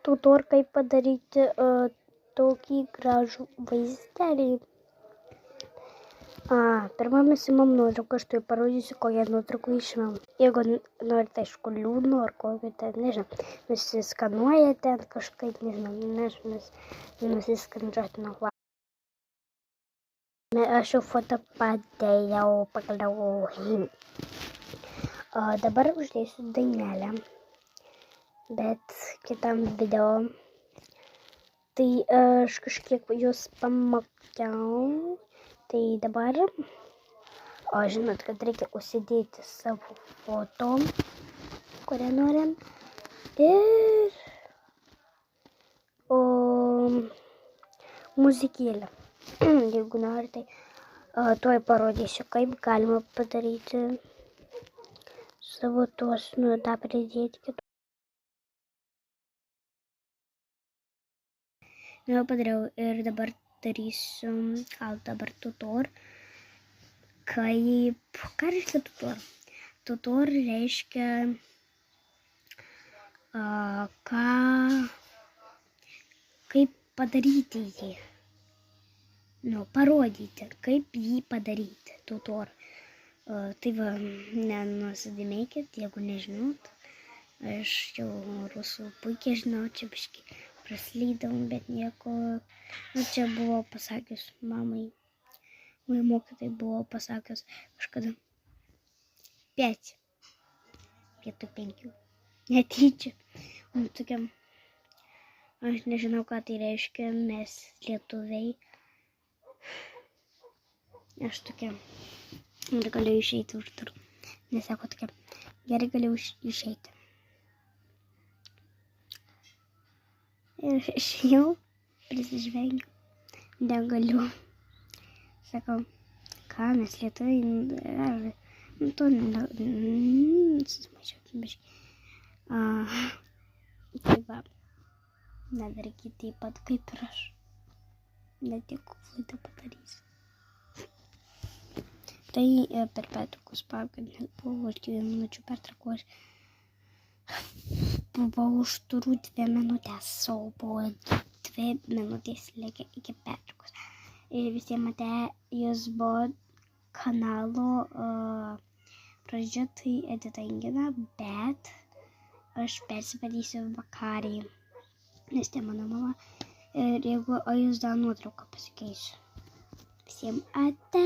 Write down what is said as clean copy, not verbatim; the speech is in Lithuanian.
tutor, kaip padaryti tokį gražų vaizdelį. Pirmą imam nuotrauką, aš tuoj parodysiu, kokią nuotrauką išimam. Jeigu norite, aišku, liūdno ar kokio ten, nežinau, nusiskanuojate kažkaip, nežinau, nusiskandžiuoti nuo kvapą. Aš jau foto padėjau, pagaliau. Dabar uždėsiu dainelę, bet kitam video. Tai aš kažkiek jūs pamakiau, tai dabar, žinot, kad reikia užsidėti savo foto, kurią norim, ir muzikėlę. Jeigu norite, tuoj parodysiu, kaip galima padaryti savo tuos, tą pridėti kitų. Jau padariau ir dabar darysiu, gal dabar tutor. Ką reiškia tutor? Tutor reiškia, kaip padaryti jį. Parodyti, kaip jį padaryti, tutor. Tai va, nenusidėmėkit, jeigu nežinot. Aš jau rusų puikiai žinau, čia biškį praslydau, bet nieko. Čia buvo pasakius mamai. Mano mokytojai buvo pasakius kažkada 5 vietoj 5. Netyčia. Tokiam, aš nežinau, ką tai reiškia, mes lietuviai. Aš tokia, ir galiu išeiti už durų. Nesako tokia, gerai galiu išeiti. Ir aš jau prisižvengiu, negaliu. Sakau, ką mes lietuviai, to susimažiau biškį. Tai va, nedarykit taip pat kaip ir aš. Net tiek klaidą padarysiu. Tai per pertraukus pavyzdžiui, nes buvo už 2 minučių pertraukų, aš buvau už durų 2 minutės, o buvo 2 minutės likę iki pertraukos. Ir visi matė, jis buvo kanalo pradžia, tai Edita Ingina, bet aš persivadysiu vakarį, nes tai mano mama. Ir jeigu jūs dar nuotrauką pasikeisiu. Visiems ate.